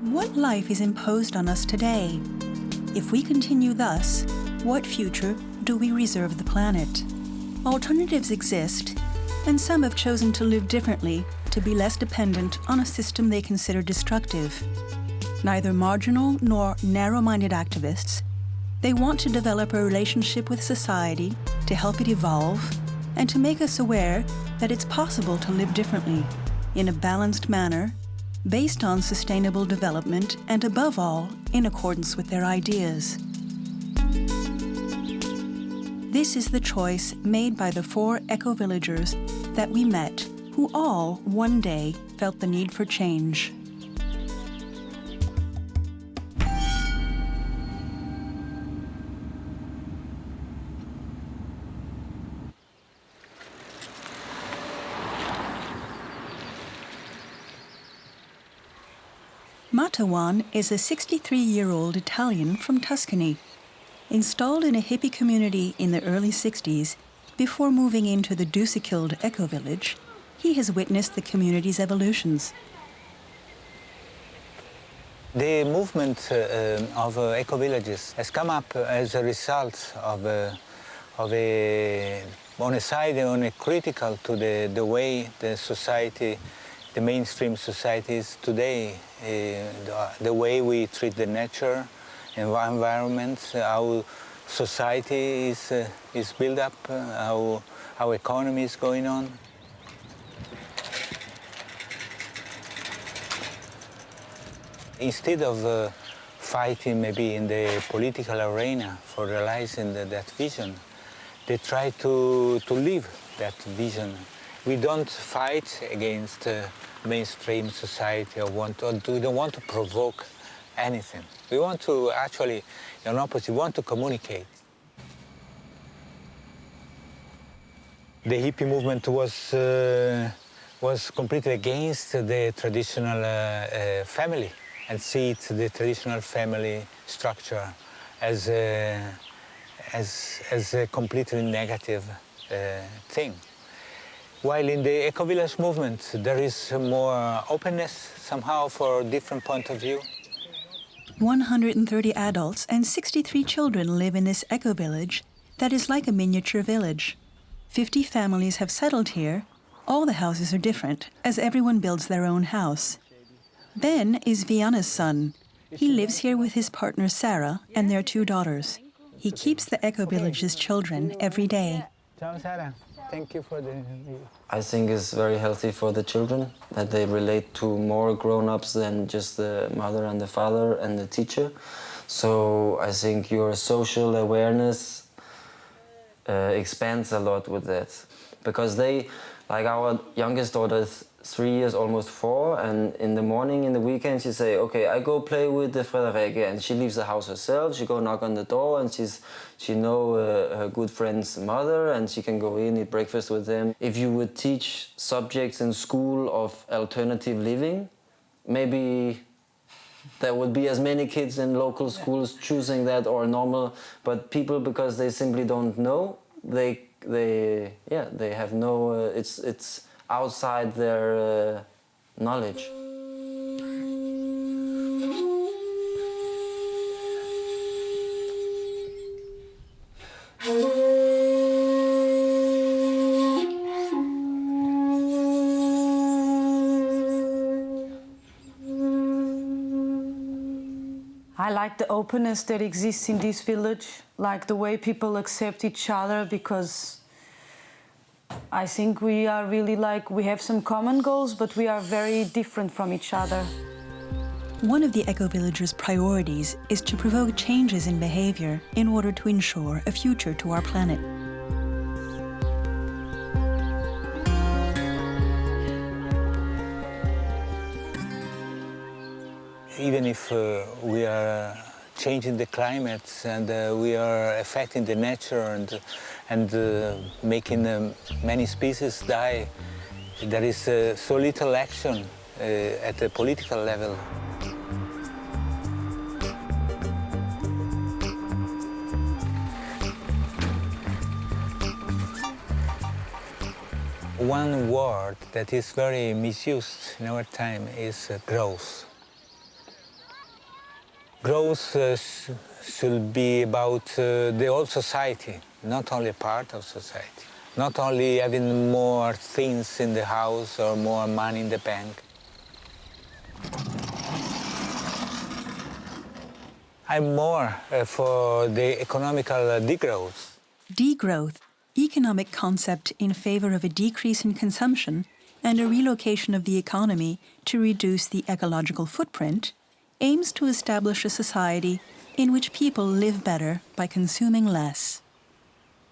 What life is imposed on us today? If we continue thus, what future do we reserve the planet? Alternatives exist, and some have chosen to live differently to be less dependent on a system they consider destructive. Neither marginal nor narrow-minded activists, they want to develop a relationship with society to help it evolve and to make us aware that it's possible to live differently, in a balanced manner, based on sustainable development and, above all, in accordance with their ideas. This is the choice made by the 4 eco-villagers that we met, who all, one day, felt the need for change. Matawan is a 63-year-old Italian from Tuscany. Installed in a hippie community in the early 60s, before moving into the Dusikilde eco-village, he has witnessed the community's evolutions. The movement of eco-villages has come up as a result of on a critical to the way the society, the mainstream society is today, the way we treat the nature, environment, how society is built up, how economy is going on. Instead of fighting maybe in the political arena for realizing that vision, they try to live that vision. We don't fight against mainstream society or we don't want to provoke anything. We want to actually, on opposite, want to communicate. The hippie movement was completely against the traditional family and see it, the traditional family structure as a completely negative thing. While in the eco-village movement, there is more openness somehow for a different point of view. 130 adults and 63 children live in this eco-village that is like a miniature village. 50 families have settled here. All the houses are different, as everyone builds their own house. Ben is Viana's son. He lives here with his partner Sarah and their 2 daughters. He keeps the eco-village's children every day. Ciao, Sarah. Thank you for the... I think it's very healthy for the children that they relate to more grown-ups than just the mother and the father and the teacher. So I think your social awareness expands a lot with that. Because they, like our youngest daughter is 3 years, almost 4, and in the morning, in the weekend, she say, okay, I go play with the Frederike, and she leaves the house herself. She go knock on the door, and she know her good friend's mother, and she can go in, eat breakfast with them. If you would teach subjects in school of alternative living, maybe there would be as many kids in local schools choosing that or normal, but people, because they simply don't know, they have no, it's outside their knowledge. I like the openness that exists in this village, like the way people accept each other, because I think we are really we have some common goals, but we are very different from each other. One of the eco-villagers' priorities is to provoke changes in behavior in order to ensure a future to our planet. Even if we are changing the climate and we are affecting the nature and making many species die, there is so little action at the political level. One word that is very misused in our time is growth. Growth should be about the whole society, not only part of society. Not only having more things in the house or more money in the bank. I'm more for the economical degrowth. Degrowth, economic concept in favor of a decrease in consumption and a relocation of the economy to reduce the ecological footprint, aims to establish a society in which people live better by consuming less.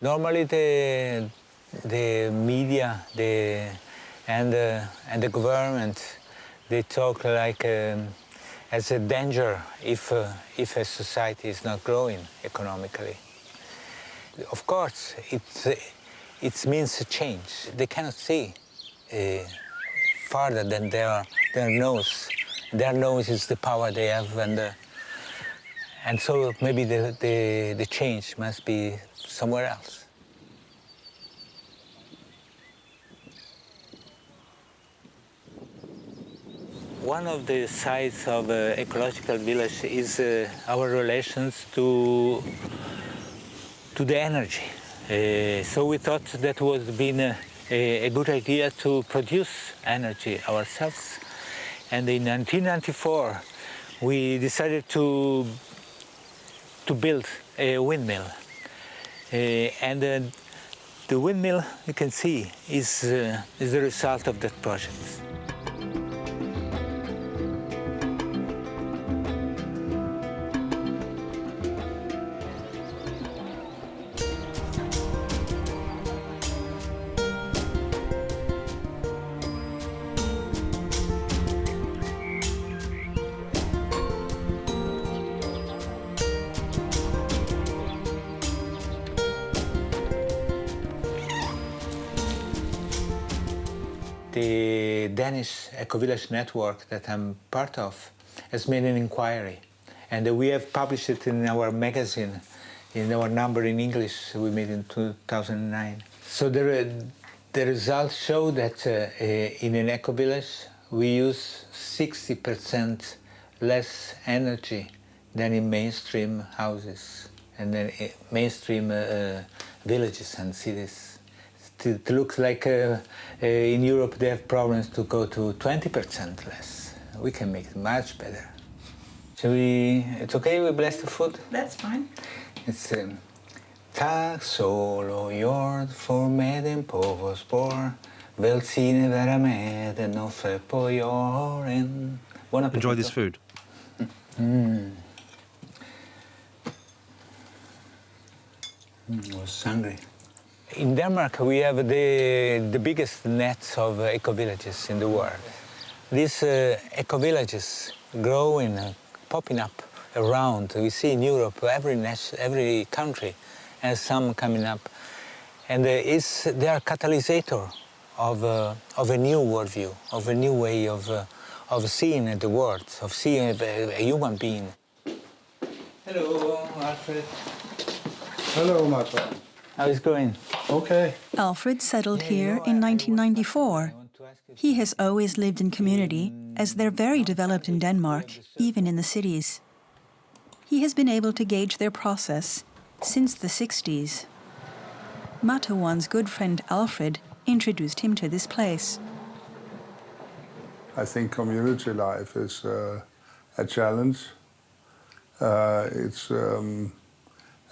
Normally the media and the government, they talk like as a danger if a society is not growing economically. Of course, it means a change. They cannot see farther than their nose. Their nose is the power they have, and so maybe the change must be somewhere else. One of the sides of ecological village is our relations to the energy. So we thought that would have been a good idea to produce energy ourselves. And in 1994, we decided to build a windmill. And the windmill, you can see, is the result of that project. The Danish Ecovillage network that I'm part of has made an inquiry, and we have published it in our magazine, in our number in English we made in 2009. So the results show that in an ecovillage we use 60% less energy than in mainstream houses and then mainstream villages and cities. It looks like in Europe they have problems to go to 20% less. We can make it much better. Shall we? It's okay we bless the food? That's fine. It's Tack så Lord för medden på vår spår. Välsigne vara med den offer på jorden. Enjoy this food. I was hungry. In Denmark, we have the biggest net of ecovillages in the world. These ecovillages growing, popping up around. We see in Europe, every country has some coming up. And they are catalysator of a new worldview, of a new way of seeing the world, of seeing a human being. Hello, Alfred. Hello, Matawan. How is it going? Okay. Alfred settled here in 1994. He has always lived in community, as they're very developed in Denmark, even in the cities. He has been able to gauge their process since the 60s. Matawan's good friend Alfred introduced him to this place. I think community life is a challenge. It's a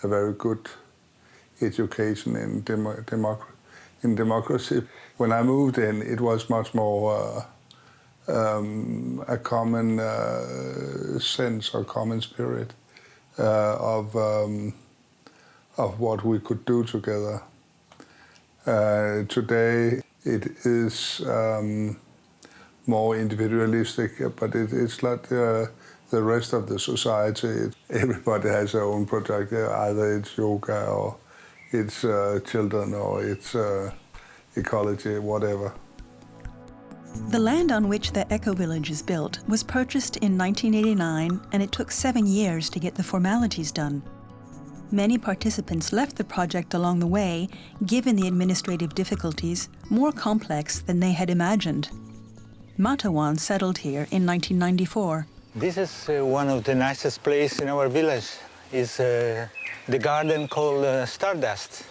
very good education in democracy. When I moved in, it was much more a common sense or common spirit of what we could do together. Today it is more individualistic, but it's like the rest of the society. Everybody has their own project. Either it's yoga or it's children or it's ecology, whatever. The land on which the Ecovillage is built was purchased in 1989, and it took 7 years to get the formalities done. Many participants left the project along the way, given the administrative difficulties, more complex than they had imagined. Matawan settled here in 1994. This is one of the nicest places in our village. It's the garden called Stardust.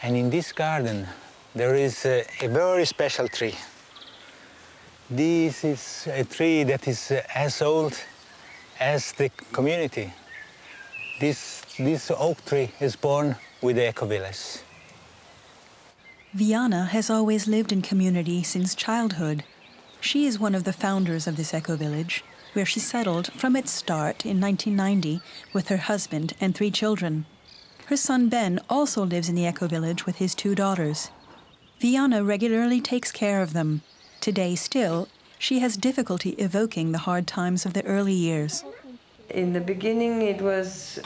And in this garden, there is a very special tree. This is a tree that is as old as the community. This oak tree is born with the Ecovillages. Viana has always lived in community since childhood. She is one of the founders of this ecovillage, where she settled from its start in 1990 with her husband and 3 children. Her son Ben also lives in the ecovillage with his 2 daughters. Viana regularly takes care of them. Today still, she has difficulty evoking the hard times of the early years. In the beginning, it was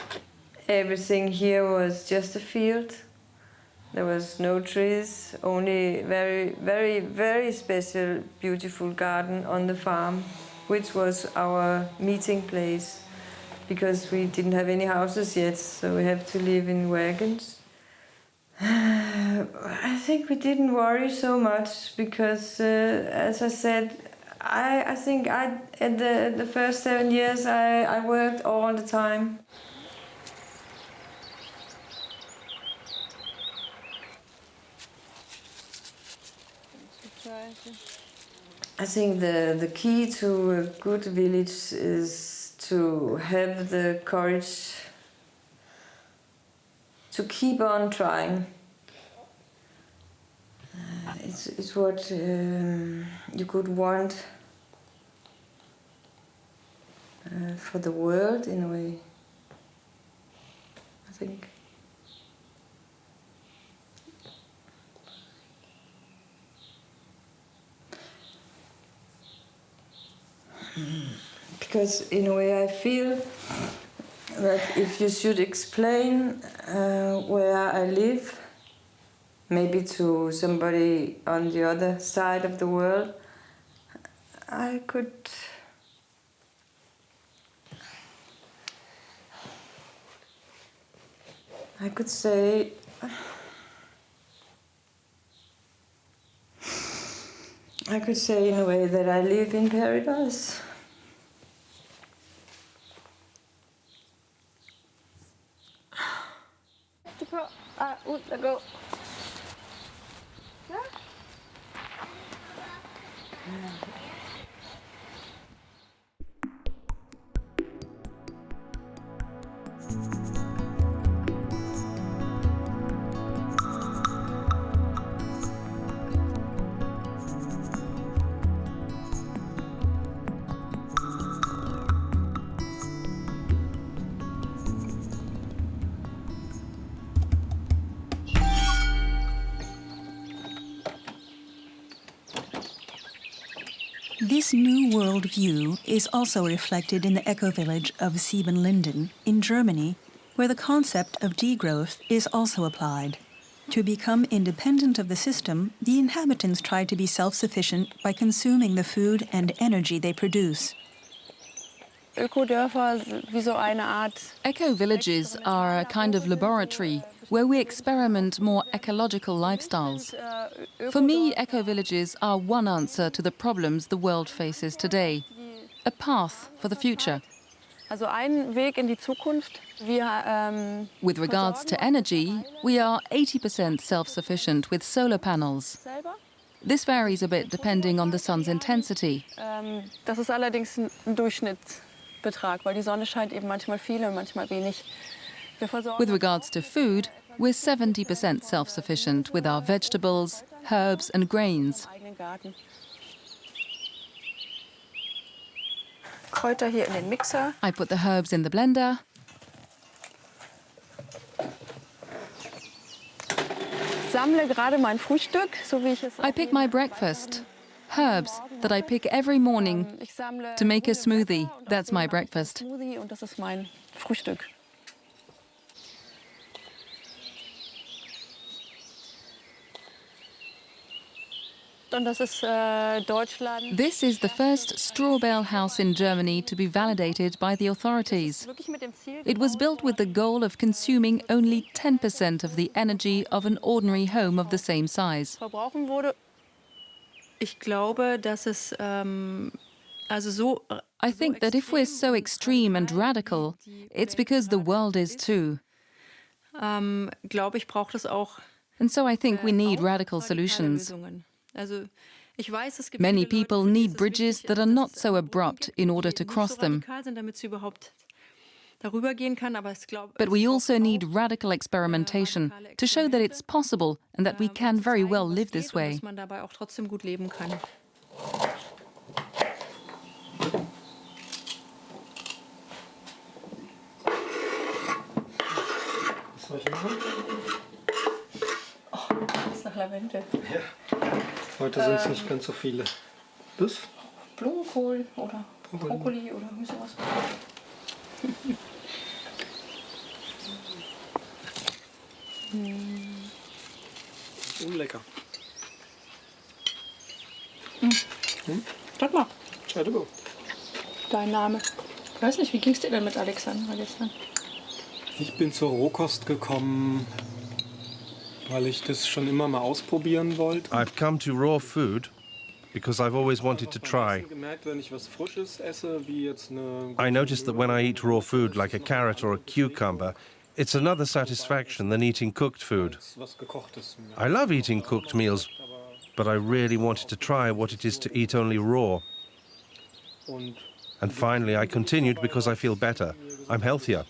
everything here was just a field. There was no trees, only very, very, very special, beautiful garden on the farm, which was our meeting place, because we didn't have any houses yet, so we have to live in wagons. I think we didn't worry so much because, as I said, I think in the first 7 years I worked all the time. I think the key to a good village is to have the courage to keep on trying. It's what you could want for the world, in a way, I think. Because in a way I feel that if you should explain where I live, maybe to somebody on the other side of the world, I could say in a way that I live in paradise. This new world view is also reflected in the eco-village of Siebenlinden in Germany, where the concept of degrowth is also applied. To become independent of the system, the inhabitants try to be self-sufficient by consuming the food and energy they produce. Eco-villages are a kind of laboratory where we experiment more ecological lifestyles. For me, eco-villages are one answer to the problems the world faces today, a path for the future. With regards to energy, we are 80% self-sufficient with solar panels. This varies a bit depending on the sun's intensity. Das ist allerdings ein Durchschnittsbetrag, weil die Sonne scheint eben manchmal viel und manchmal wenig. With regards to food, we're 70% self-sufficient with our vegetables, herbs and grains. Kräuter hier in den Mixer. I put the herbs in the blender. Sammle gerade mein Frühstück, so wie ich es. I pick my breakfast. Herbs that I pick every morning to make a smoothie. That's my breakfast. Und das ist mein Frühstück. This is the first straw bale house in Germany to be validated by the authorities. It was built with the goal of consuming only 10% of the energy of an ordinary home of the same size. Ich glaube, dass es I think that if we're so extreme and radical, it's because the world is too. And so I think we need radical solutions. Many people need bridges that are not so abrupt in order to cross them. But we also need radical experimentation to show that it's possible and that we can very well live this way. Lavendel. Ja. Heute sind es nicht ganz so viele. Das? Blumenkohl oder Brokkoli oder sowas. Lecker. Sag mal. Entschuldigung. Dein Name. Ich weiß nicht, wie ging es dir denn mit Alexandra gestern? Ich bin zur Rohkost gekommen, weil ich das schon immer mal ausprobieren wollte. I've come to raw food because I've always wanted to try. I noticed that when I eat raw food like a carrot or a cucumber, it's another satisfaction than eating cooked food. I love eating cooked meals, but I really wanted to try what it is to eat only raw. And finally I continued because I feel better. I'm healthier.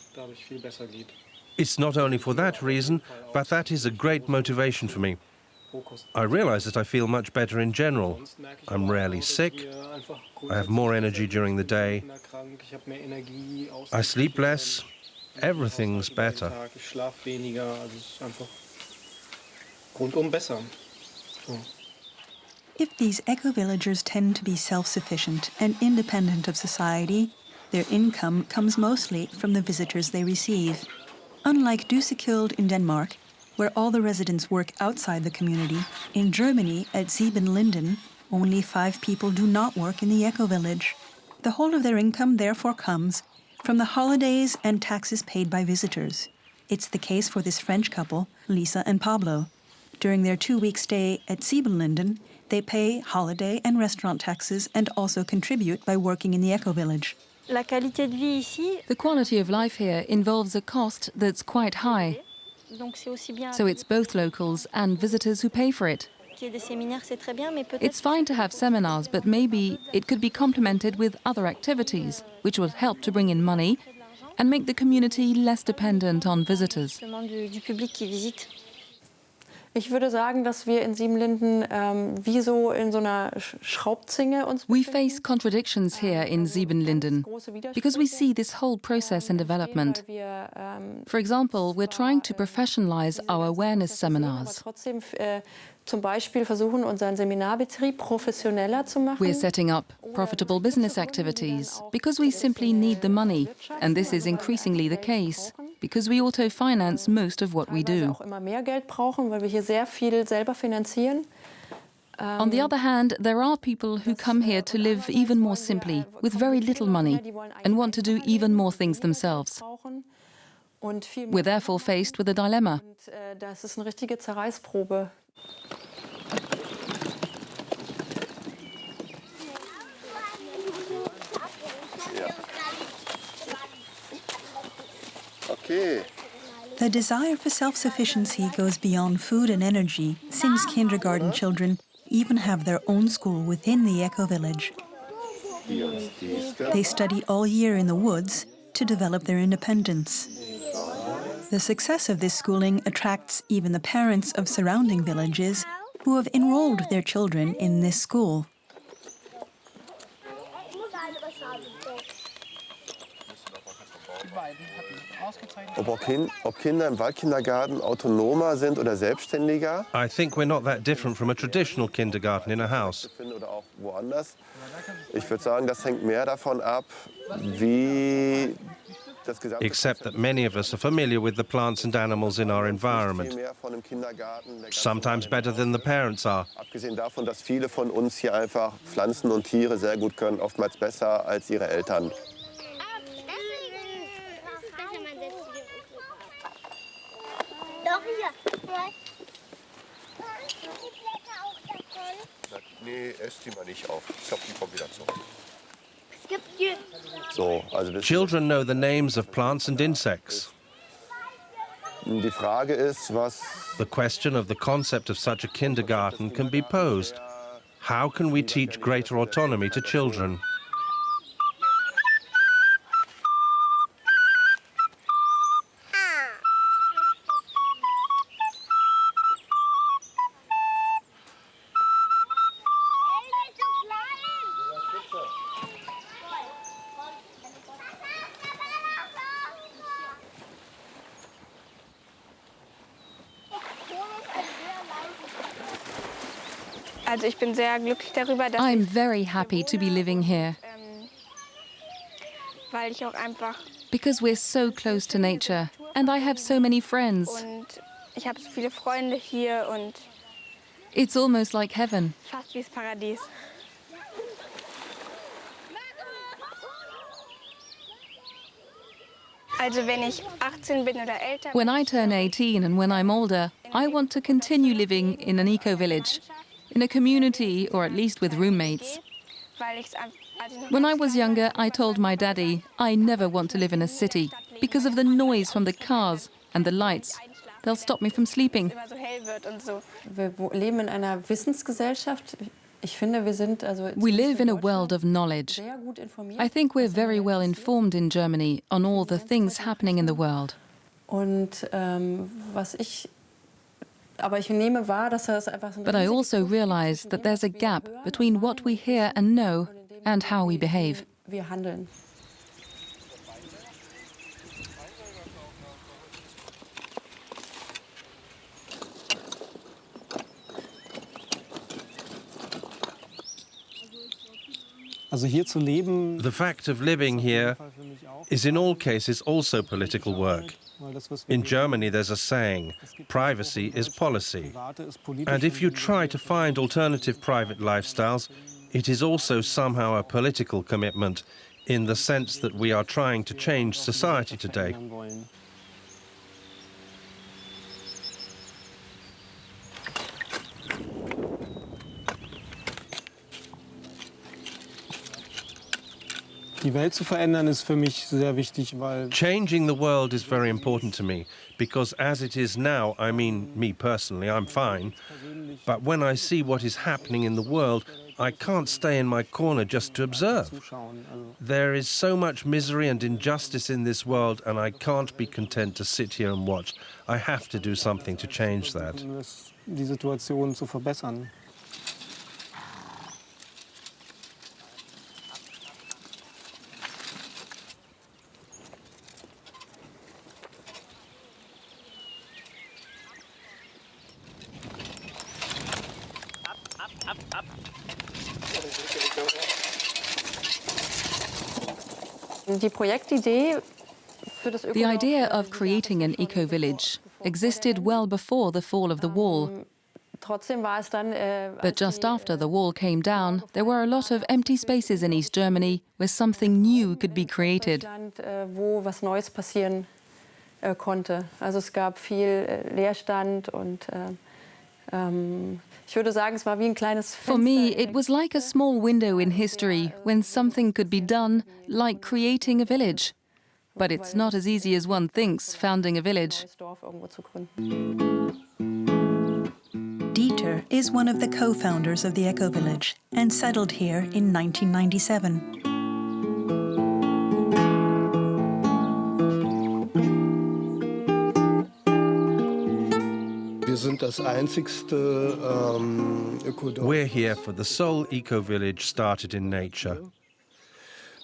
It's not only for that reason, but that is a great motivation for me. I realize that I feel much better in general. I'm rarely sick. I have more energy during the day. I sleep less. Everything's better. If these eco-villagers tend to be self-sufficient and independent of society, their income comes mostly from the visitors they receive. Unlike Düsseldorf in Denmark, where all the residents work outside the community, in Germany, at Siebenlinden, only 5 people do not work in the eco-village. The whole of their income therefore comes from the holidays and taxes paid by visitors. It's the case for this French couple, Lisa and Pablo. During their 2-week stay at Siebenlinden, they pay holiday and restaurant taxes and also contribute by working in the eco-village. The quality of life here involves a cost that's quite high. So it's both locals and visitors who pay for it. It's fine to have seminars, but maybe it could be complemented with other activities, which would help to bring in money and make the community less dependent on visitors. Ich würde sagen, dass wir in Siebenlinden wie so in so einer Schraubzinge uns We face contradictions here in Siebenlinden because we see this whole process in development. For example, we're trying to professionalize our awareness seminars. Zum Beispiel versuchen, unseren Seminarbetrieb professioneller zu machen. We're setting up profitable business activities because we simply need the money, and this is increasingly the case because we auto-finance most of what we do. Auch immer mehr Geld brauchen, weil wir hier sehr viel selber finanzieren. On the other hand, there are people who come here to live even more simply, with very little money, and want to do even more things themselves. We're therefore faced with a dilemma. Das ist eine richtige Zerreißprobe. The desire for self-sufficiency goes beyond food and energy, since kindergarten children even have their own school within the eco-village. They study all year in the woods to develop their independence. The success of this schooling attracts even the parents of surrounding villages who have enrolled their children in this school. Ob Kinder im Waldkindergarten autonomer sind oder selbstständiger? I think we're not that different from a traditional kindergarten in a house. Oder auch woanders. Ich würde sagen, das hängt mehr davon ab, wie das gesamte Except that many of us are familiar with the plants and animals in our environment. Sometimes better than the parents are. Abgesehen davon, dass viele von uns hier einfach Pflanzen und Tiere sehr gut können, oftmals besser als ihre Eltern. Nee, esst die mal nicht auf. Ich glaube, die kommt wieder zurück. So, also Children know the names of plants and insects. die Frage ist, was The question of the concept of such a kindergarten can be posed. How can we teach greater autonomy to children? Also ich bin sehr glücklich darüber, dass I'm ich very happy to be living here weil ich auch einfach because we're so close to nature and I have so many friends. und ich habe so viele Freunde hier und It's almost like heaven. fast wie das Paradies. Also wenn ich 18 bin oder älter, When I turn 18 and when I'm older, I want to continue living in an eco-village, in a community or at least with roommates. weil ich's als ich noch When I ganz was klein younger, I told my daddy I never want to live in a city because of the noise from the cars and the lights. They'll stop me from sleeping. immer so hell wird und so. Wir leben in einer Wissensgesellschaft. Ich finde, wir sind also We live in a world of knowledge. sehr gut informiert. I think we're very well informed in Germany on all the things happening in the world. Und aber ich nehme wahr, dass das einfach so eine But I riesige also Kluft gibt realize zwischen that dem, there's a was wir gap hören between und what we wahrnehmen hear and know und in dem, and how we behave. wie wir handeln. Also hier zu leben, The fact of living here is in all cases also political work. weil das, was wir In Germany there's a saying, privacy is policy. Private ist politisch And if you und try to find alternative private lifestyles, it is also somehow a political commitment in the sense that we are trying to change society today. verändern wollen. Die Welt zu verändern ist für mich sehr wichtig, weil Changing the world is very important to me because as it is now, I mean, me personally, I'm fine. But when I see what is happening in the world, I can't stay in my corner just to observe. zuschauen. Also There is so much misery and injustice in this world, and I can't be content to sit here and watch. I have to do something to change that. um die Situation zu verbessern. Die Projektidee für das The idea of creating an eco-village existed well before the fall of the wall. Trotzdem war es dann, But just after the wall came down, there were a lot of empty spaces in East Germany where something new could be created. Wo was Neues passieren konnte. Also es gab viel Leerstand und ich würde sagen, es war wie ein kleines Fenster. For me, it was like a small window in history when something could be done, like creating a village. But it's not as easy as one thinks, founding a village. Neues Dorf irgendwo zu gründen. Dieter is one of the co-founders of the Ecovillage and settled here in 1997. We're here for the sole eco-village started in nature.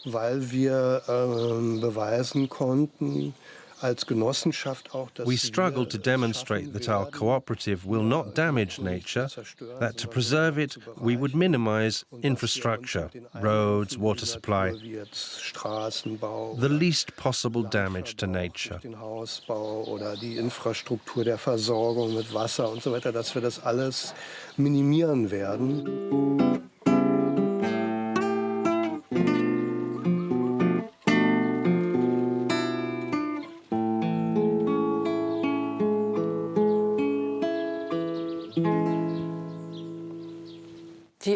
Weil wir beweisen konnten, als Genossenschaft auch, dass We struggled to demonstrate that our cooperative will not damage nature, that to preserve it we would minimize infrastructure, roads, water supply, the least possible damage to nature. den Hausbau oder die Infrastruktur der Versorgung mit Wasser und so weiter, dass wir das alles minimieren werden.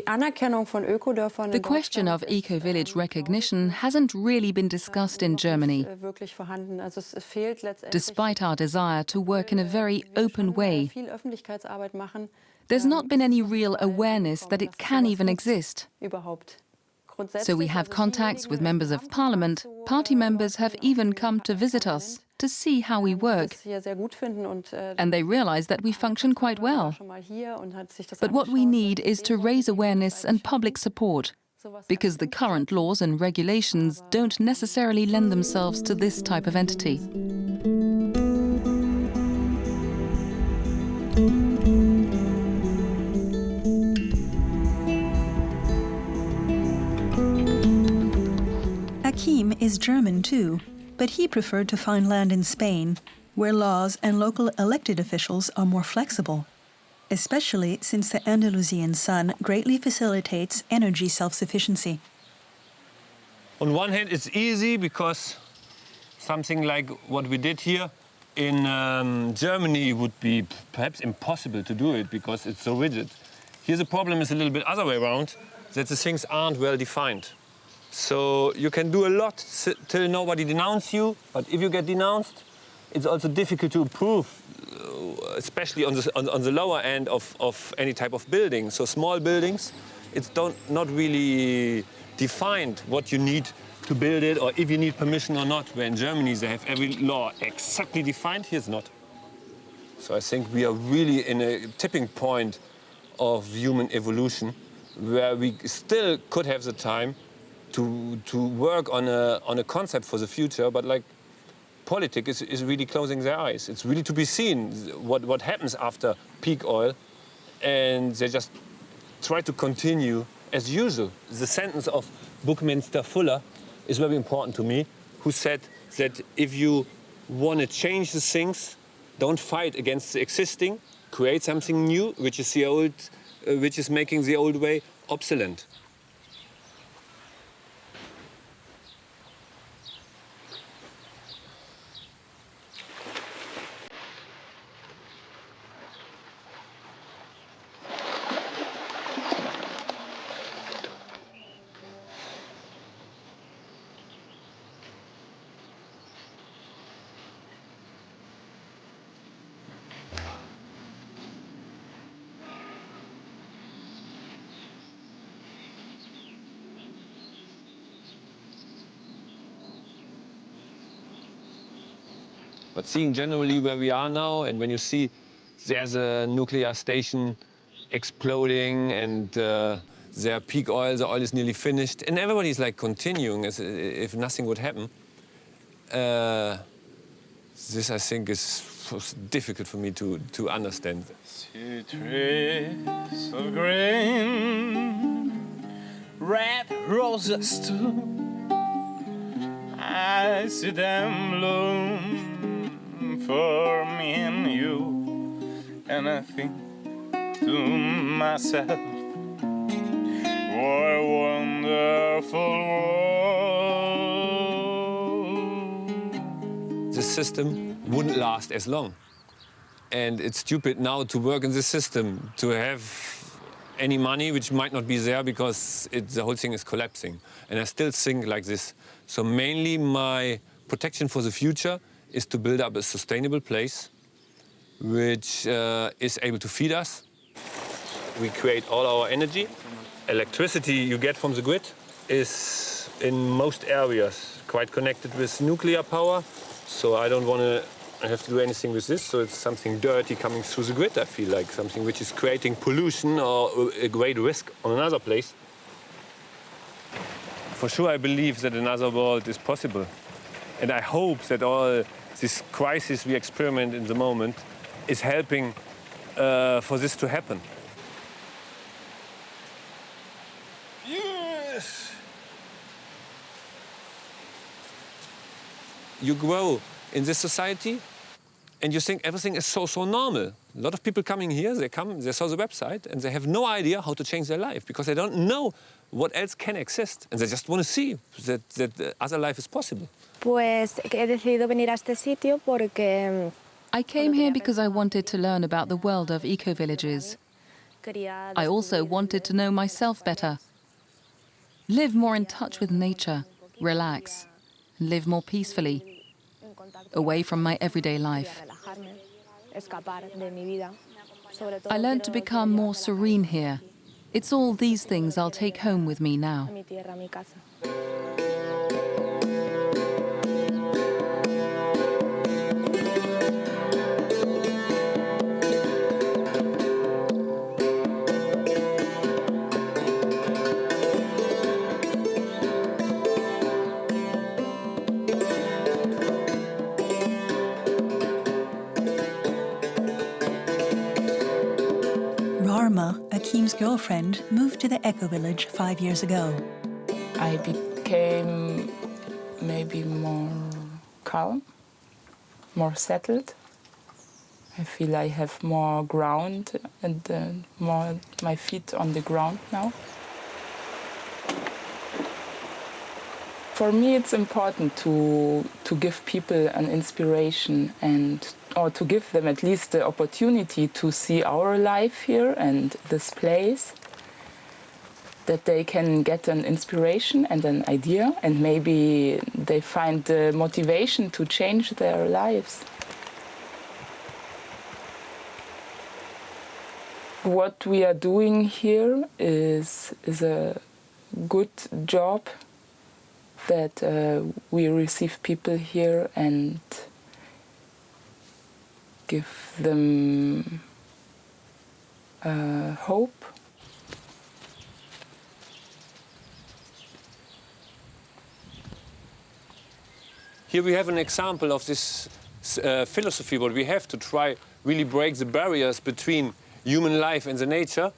The question of eco-village recognition hasn't really been discussed in Germany. Despite our desire to work in a very open way, there's not been any real awareness that it can even exist. So we have contacts with members of parliament, party members have even come to visit us to see how we work, and they realize that we function quite well. But what we need is to raise awareness and public support, because the current laws and regulations don't necessarily lend themselves to this type of entity. Achim is German too, but he preferred to find land in Spain, where laws and local elected officials are more flexible, especially since the Andalusian sun greatly facilitates energy self-sufficiency. On one hand, it's easy because something like what we did here in Germany would be perhaps impossible to do it because it's so rigid. Here the problem is a little bit other way around, that the things aren't well defined. So you can do a lot till nobody denounces you, but if you get denounced, it's also difficult to approve, especially on the lower end of any type of building. So small buildings, it's not really defined what you need to build it or if you need permission or not. Where in Germany they have every law exactly defined, here's not. So I think we are really in a tipping point of human evolution where we still could have the time to work on a concept for the future, but like politics is really closing their eyes. It's really to be seen what happens after peak oil, and they just try to continue as usual. The sentence of Buckminster Fuller is very important to me, who said that if you want to change the things, don't fight against the existing, create something new, which is making the old way obsolete. But seeing generally where we are now, and when you see there's a nuclear station exploding and their peak oil, the oil is nearly finished, and everybody's like continuing as if nothing would happen. This, I think, is difficult for me to understand. See trees of green, red roses too. I see them bloom for me and you, and I think to myself, what a wonderful world. The system wouldn't last as long, and it's stupid now to work in this system, to have any money which might not be there because the whole thing is collapsing. And I still think like this. So mainly my protection for the future is to build up a sustainable place which is able to feed us. We create all our energy. Electricity you get from the grid is in most areas quite connected with nuclear power. So I don't want to have to do anything with this. So it's something dirty coming through the grid, I feel like, something which is creating pollution or a great risk on another place. For sure I believe that another world is possible. And I hope that all this crisis we experiment in the moment is helping for this to happen. Yes! You grow in this society and you think everything is so normal. A lot of people coming here, they saw the website and they have no idea how to change their life because they don't know what else can exist. And they just want to see that other life is possible. Pues he decidido venir a este sitio porque I came here because I wanted to learn about the world of eco-villages. I also wanted to know myself better. Live more in touch with nature, relax, and live more peacefully, away from my everyday life. I learned to become more serene here. It's all these things I'll take home with me now. Achim's girlfriend moved to the eco-village 5 years ago. I became maybe more calm, more settled. I feel I have more ground and more my feet on the ground now. For me, it's important to give people an inspiration or to give them at least the opportunity to see our life here and this place, that they can get an inspiration and an idea, and maybe they find the motivation to change their lives. What we are doing here is a good job, that we receive people here and give them hope. Here we have an example of this philosophy, what we have to try really break the barriers between human life and the nature,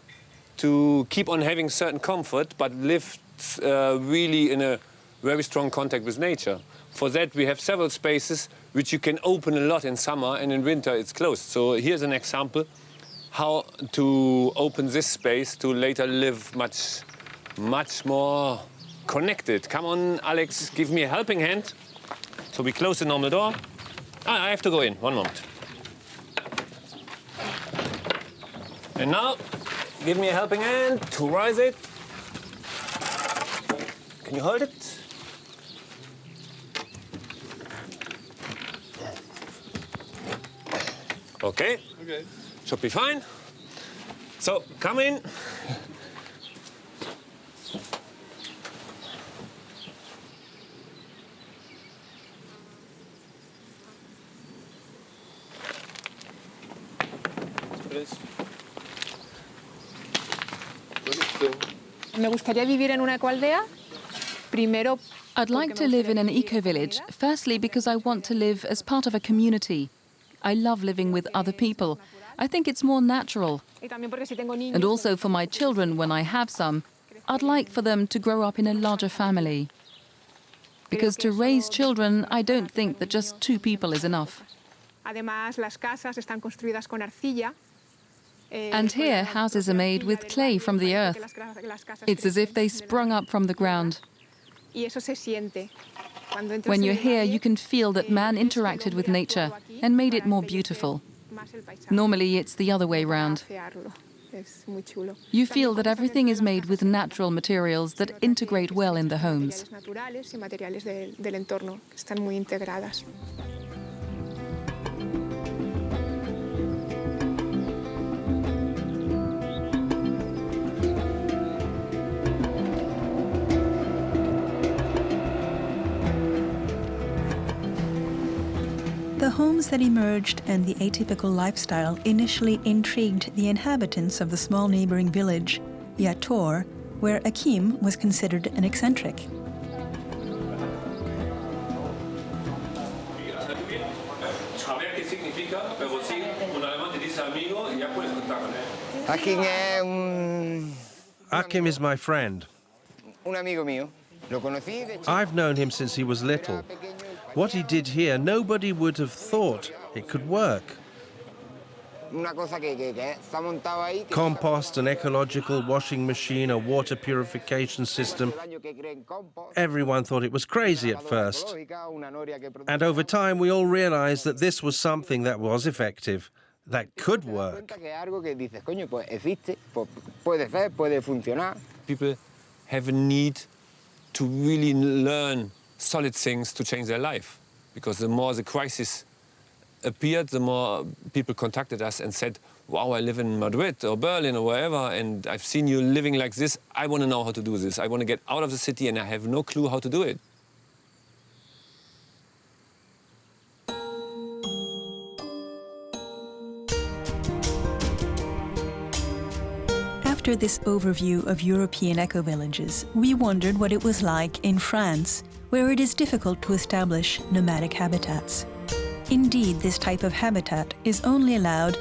to keep on having certain comfort, but live really in a very strong contact with nature. For that we have several spaces which you can open a lot in summer, and in winter it's closed. So here's an example how to open this space to later live much more connected. Come on, Alex, give me a helping hand. So we close the normal door. I have to go in, one moment. And now, give me a helping hand to rise it. Can you hold it? Okay. Okay. Should be fine. So, come in. Me gustaría vivir en una ecoaldea. Primero, I'd like to live in an eco-village, firstly because I want to live as part of a community. I love living with other people. I think it's more natural. And also for my children, when I have some, I'd like for them to grow up in a larger family. Because to raise children, I don't think that just 2 people is enough. además las casas están construidas con arcilla. And here, houses are made with clay from the earth. It's as if they sprung up from the ground. Y eso se siente. When you're here, you can feel that man interacted with nature and made it more beautiful. Normally, it's the other way round. You feel that everything is made with natural materials that integrate well in the homes. The homes that emerged and the atypical lifestyle initially intrigued the inhabitants of the small neighboring village, Yator, where Achim was considered an eccentric. Achim is my friend. I've known him since he was little. What he did here, nobody would have thought it could work. Compost, an ecological washing machine, a water purification system. Everyone thought it was crazy at first. And over time, we all realized that this was something that was effective. that could work. People have a need to really learn solid things to change their life. Because the more the crisis appeared, the more people contacted us and said, wow, I live in Madrid or Berlin or wherever, and I've seen you living like this. I want to know how to do this. I want to get out of the city and I have no clue how to do it. After this overview of European ecovillages, we wondered what it was like in France, where it is difficult to establish nomadic habitats. Indeed, this type of habitat is only allowed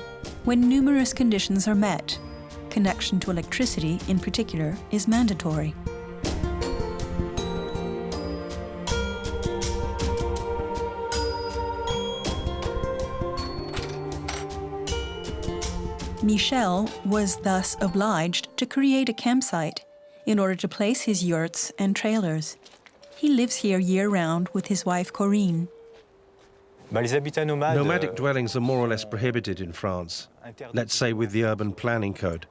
when numerous conditions are met. Connection to electricity, in particular, is mandatory. Michel was thus obliged to create a campsite in order to place his yurts and trailers. He lives here year-round with his wife Corinne. Nomadic dwellings are more or less prohibited in France, let's say with the urban planning code.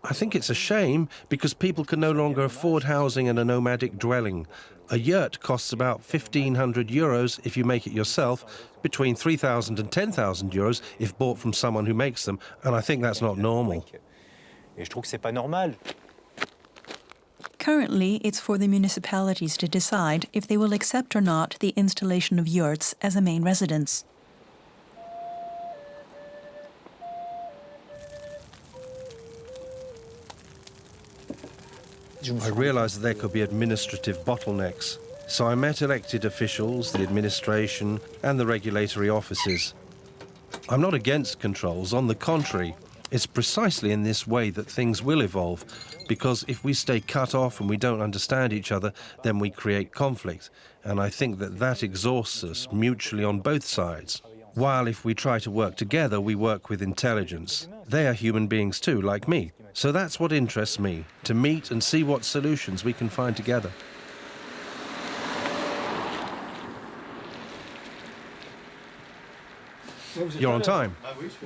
I think it's a shame because people can no longer afford housing in a nomadic dwelling. A yurt costs about 1,500 euros if you make it yourself, between 3,000 and 10,000 euros if bought from someone who makes them, and I think that's not normal. Currently, it's for the municipalities to decide if they will accept or not the installation of yurts as a main residence. I realised that there could be administrative bottlenecks, so I met elected officials, the administration and the regulatory offices. I'm not against controls, on the contrary. It's precisely in this way that things will evolve, because if we stay cut off and we don't understand each other, then we create conflict, and I think that that exhausts us mutually on both sides. While if we try to work together, we work with intelligence. They are human beings too, like me. So that's what interests me, to meet and see what solutions we can find together. You're on time.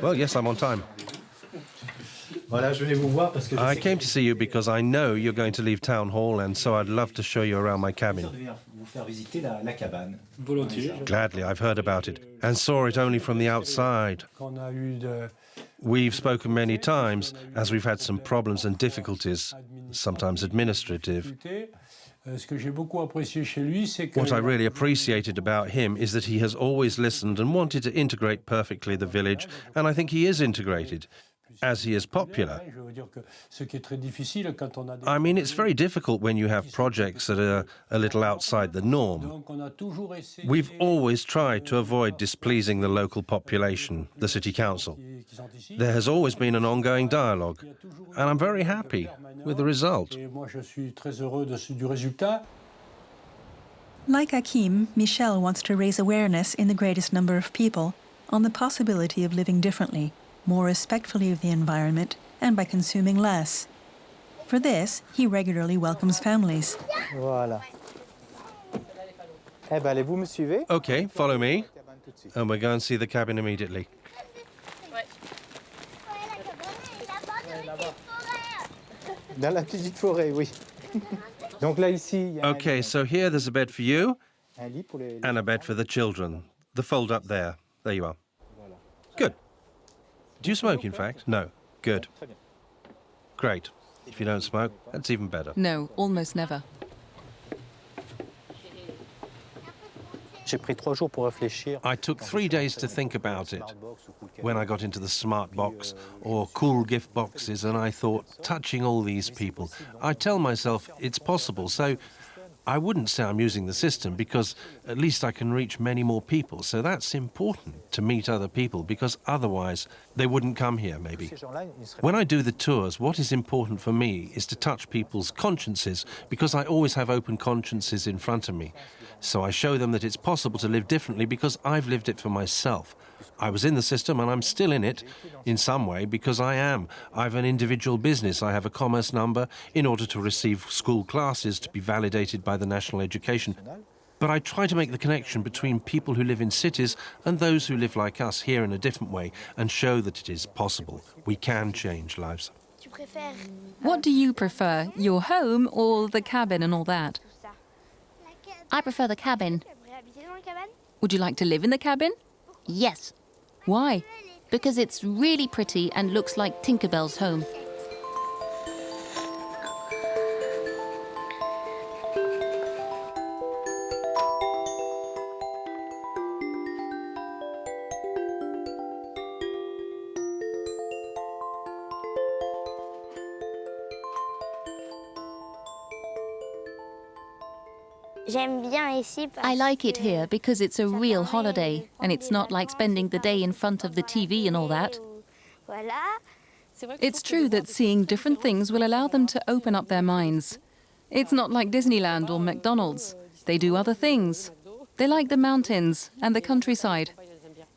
Well, yes, I'm on time. I came to see you because I know you're going to leave town hall, and so I'd love to show you around my cabin. Gladly, I've heard about it, and saw it only from the outside. We've spoken many times, as we've had some problems and difficulties, sometimes administrative. What I really appreciated about him is that he has always listened and wanted to integrate perfectly the village, and I think he is integrated, as he is popular. I mean, it's very difficult when you have projects that are a little outside the norm. We've always tried to avoid displeasing the local population, the city council. There has always been an ongoing dialogue, and I'm very happy with the result. Like Achim, Michel wants to raise awareness in the greatest number of people on the possibility of living differently, more respectfully of the environment, and by consuming less. For this, he regularly welcomes families. Okay, follow me, and we'll go and see the cabin immediately. Okay, so here there's a bed for you, and a bed for the children. The fold up there. There you are. Good. Do you smoke, in fact? No. Good. Great. If you don't smoke, that's even better. No, almost never. I took 3 days to think about it. When I got into the smart box or cool gift boxes, and I thought, touching all these people, I tell myself it's possible, so I wouldn't say I'm using the system because at least I can reach many more people. So that's important, to meet other people, because otherwise they wouldn't come here, maybe. When I do the tours, what is important for me is to touch people's consciences, because I always have open consciences in front of me. So I show them that it's possible to live differently because I've lived it for myself. I was in the system and I'm still in it in some way because I am. I have an individual business. I have a commerce number in order to receive school classes to be validated by the National Education. But I try to make the connection between people who live in cities and those who live like us here in a different way and show that it is possible. We can change lives. What do you prefer, your home or the cabin and all that? I prefer the cabin. Would you like to live in the cabin? Yes. Why? Because it's really pretty and looks like Tinkerbell's home. I like it here because it's a real holiday and it's not like spending the day in front of the TV and all that. It's true that seeing different things will allow them to open up their minds. It's not like Disneyland or McDonald's. They do other things. They like the mountains and the countryside.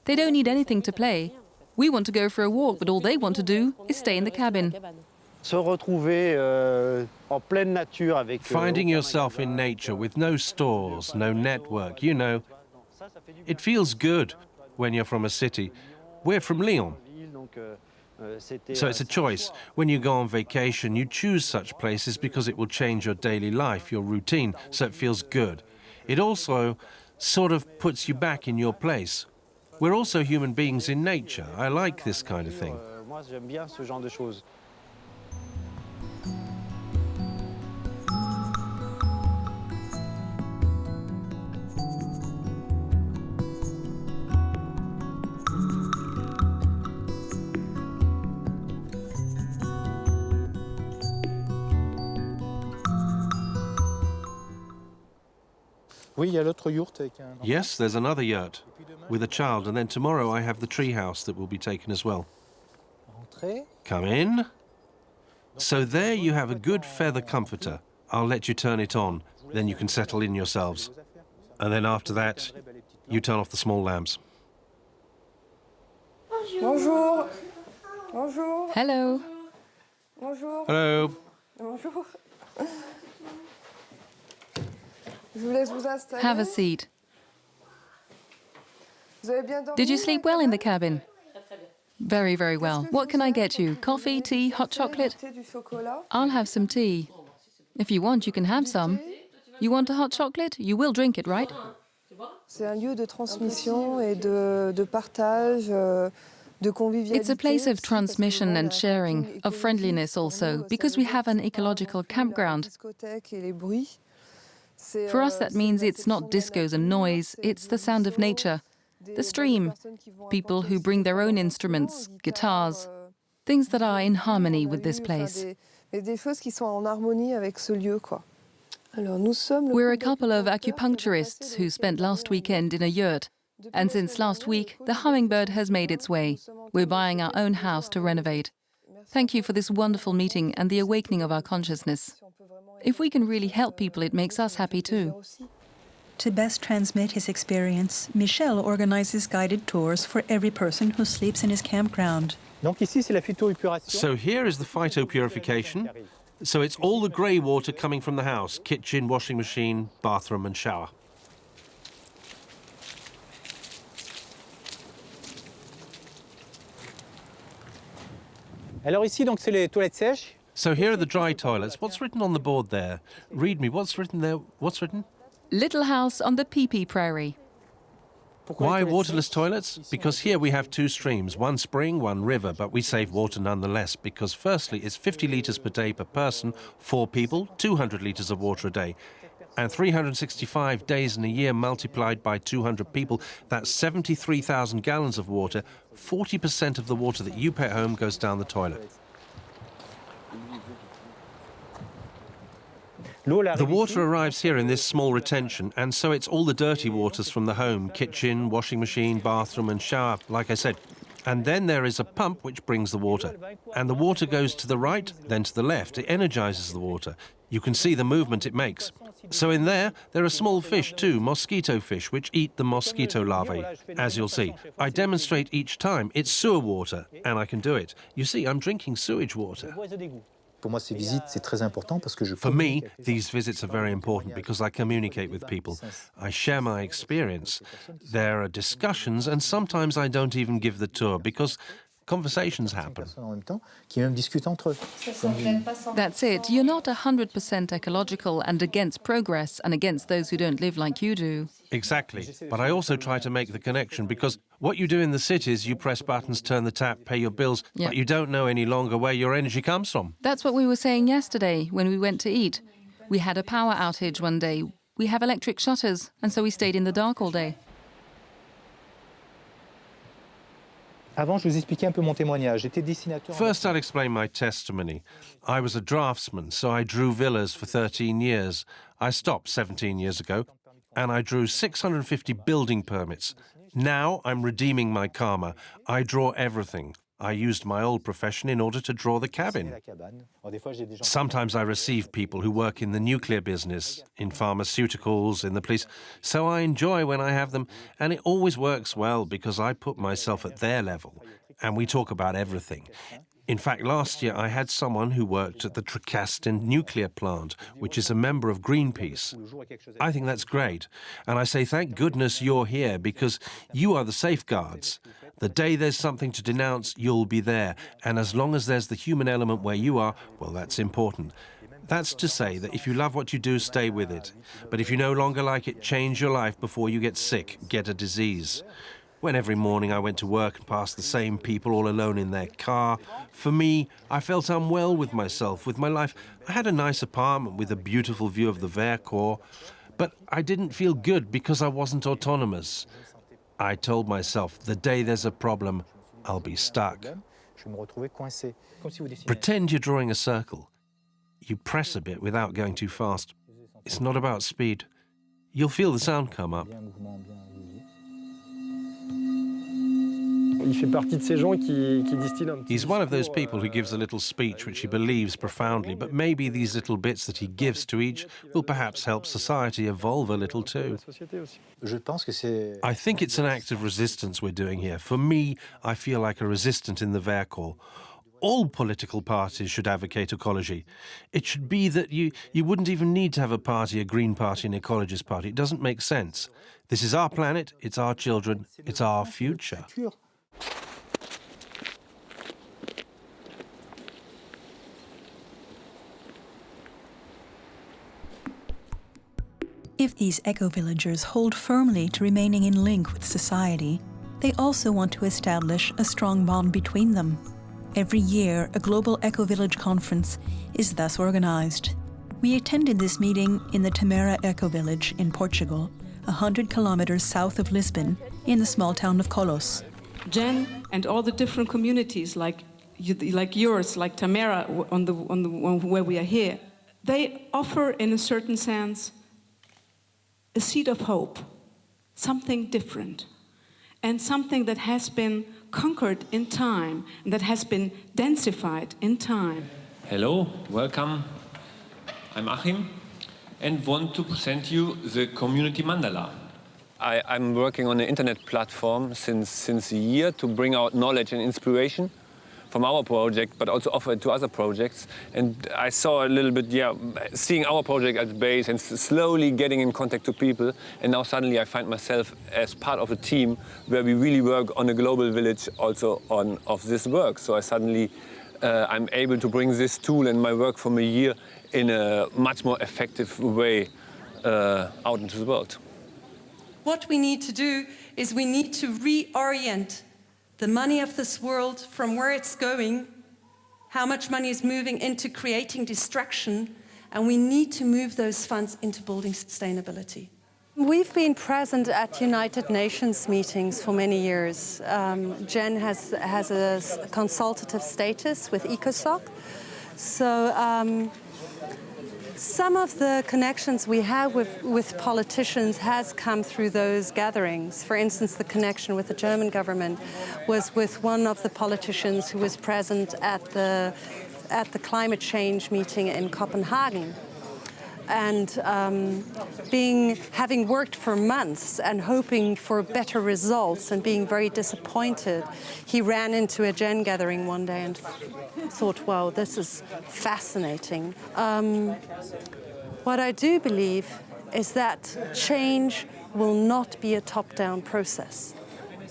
They don't need anything to play. We want to go for a walk, but all they want to do is stay in the cabin. Finding yourself in nature with no stores, no network, you know. It feels good when you're from a city. We're from Lyon. So it's a choice. When you go on vacation, you choose such places because it will change your daily life, your routine, so it feels good. It also sort of puts you back in your place. We're also human beings in nature. I like this kind of thing. Yes, there's another yurt with a child, and then tomorrow I have the tree house that will be taken as well. Come in. So there you have a good feather comforter. I'll let you turn it on, then you can settle in yourselves. And then after that, you turn off the small lamps. Bonjour. Bonjour. Hello. Bonjour. Hello. Bonjour. Je vous laisse vous installer. Have a seat. Vous avez bien dormi? Did you sleep well in the cabin? Very, very well. What can I get you? Coffee, tea, hot chocolate? I'll have some tea. If you want, you can have some. You want a hot chocolate? You will drink it, right? C'est un lieu de transmission et de partage, de convivialité. It's a place of transmission and sharing, of friendliness also, because we have an ecological campground. For us, that means it's not discos and noise, it's the sound of nature, the stream, people who bring their own instruments, guitars, things that are in harmony with this place. We're a couple of acupuncturists who spent last weekend in a yurt, and since last week, the hummingbird has made its way. We're buying our own house to renovate. Thank you for this wonderful meeting and the awakening of our consciousness. If we can really help people, it makes us happy too. To best transmit his experience, Michel organizes guided tours for every person who sleeps in his campground. So here is the phytopurification. So it's all the grey water coming from the house, kitchen, washing machine, bathroom and shower. So here are the dry toilets. What's written on the board there? Read me, what's written there? What's written? Little house on the pee-pee prairie. Why waterless toilets? Because here we have two streams, one spring, one river, but we save water nonetheless because firstly it's 50 litres per day per person, 4 people, 200 litres of water a day. And 365 days in a year multiplied by 200 people, that's 73,000 gallons of water. 40% of the water that you pay at home goes down the toilet. The water arrives here in this small retention, and so it's all the dirty waters from the home, kitchen, washing machine, bathroom and shower, like I said. And then there is a pump which brings the water. And the water goes to the right, then to the left. It energizes the water. You can see the movement it makes. So in there are small fish too, mosquito fish, which eat the mosquito larvae, as you'll see. I demonstrate each time. It's sewer water, and I can do it. You see, I'm drinking sewage water. For me, these visits are very important because I communicate with people. I share my experience. There are discussions, and sometimes I don't even give the tour because conversations happen. That's it. You're not 100% ecological and against progress and against those who don't live like you do. Exactly. But I also try to make the connection because what you do in the cities, you press buttons, turn the tap, pay your bills, but you don't know any longer where your energy comes from. That's what we were saying yesterday when we went to eat. We had a power outage one day. We have electric shutters, and so we stayed in the dark all day. First, I'll explain my testimony. I was a draftsman, so I drew villas for 13 years. I stopped 17 years ago, and I drew 650 building permits. Now I'm redeeming my karma. I draw everything. I used my old profession in order to draw the cabin. Sometimes I receive people who work in the nuclear business, in pharmaceuticals, in the police, so I enjoy when I have them, and it always works well because I put myself at their level, and we talk about everything. In fact, last year I had someone who worked at the Tricastin nuclear plant, which is a member of Greenpeace. I think that's great, and I say thank goodness you're here because you are the safeguards. The day there's something to denounce, you'll be there, and as long as there's the human element where you are, well, that's important. That's to say that if you love what you do, stay with it. But if you no longer like it, change your life before you get sick, get a disease. When every morning I went to work and passed the same people all alone in their car, for me, I felt unwell with myself, with my life. I had a nice apartment with a beautiful view of the Vercors, but I didn't feel good because I wasn't autonomous. I told myself, the day there's a problem, I'll be stuck. Pretend you're drawing a circle. You press a bit without going too fast. It's not about speed. You'll feel the sound come up. He's one of those people who gives a little speech which he believes profoundly, but maybe these little bits that he gives to each will perhaps help society evolve a little too. I think it's an act of resistance we're doing here. For me, I feel like a resistant in the Vercors. All political parties should advocate ecology. It should be that you wouldn't even need to have a party, a Green Party, an Ecologist Party. It doesn't make sense. This is our planet, it's our children, it's our future. If these eco-villagers hold firmly to remaining in link with society, they also want to establish a strong bond between them. Every year, a global eco-village conference is thus organized. We attended this meeting in the Tamera eco-village in Portugal, 100 kilometers south of Lisbon, in the small town of Colos. Jen and all the different communities like yours, like Tamera, where we are here, they offer, in a certain sense, a seed of hope, something different, and something that has been conquered in time, and that has been densified in time. Hello, welcome. I'm Achim, and want to present you the community mandala. I'm working on an internet platform since a year to bring out knowledge and inspiration from our project, but also offer it to other projects. And I saw a little bit, seeing our project as base and slowly getting in contact to people. And now suddenly I find myself as part of a team where we really work on a global village also of this work. So I'm able to bring this tool and my work from a year in a much more effective way out into the world. What we need to do is we need to reorient the money of this world from where it's going, how much money is moving into creating destruction, and we need to move those funds into building sustainability. We've been present at United Nations meetings for many years. Jen has a consultative status with ECOSOC. So some of the connections we have with politicians has come through those gatherings. For instance, the connection with the German government was with one of the politicians who was present at the climate change meeting in Copenhagen. and having worked for months and hoping for better results and being very disappointed, he ran into a Gen gathering one day and thought, wow, this is fascinating. What I do believe is that change will not be a top-down process.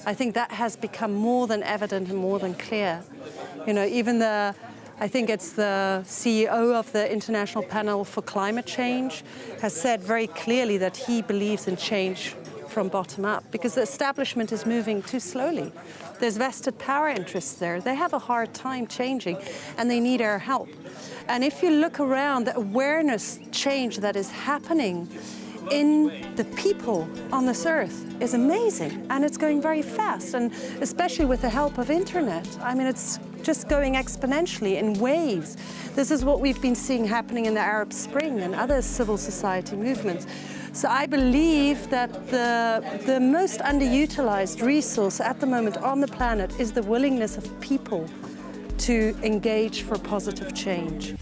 I think that has become more than evident and more than clear. You know, even I think it's the CEO of the International Panel for Climate Change has said very clearly that he believes in change from bottom up because the establishment is moving too slowly. There's vested power interests there. They have a hard time changing and they need our help. And if you look around, the awareness change that is happening in the people on this earth is amazing, and it's going very fast, and especially with the help of internet. I mean, it's just going exponentially in waves. This is what we've been seeing happening in the Arab Spring and other civil society movements. So I believe that the most underutilized resource at the moment on the planet is the willingness of people to engage for positive change.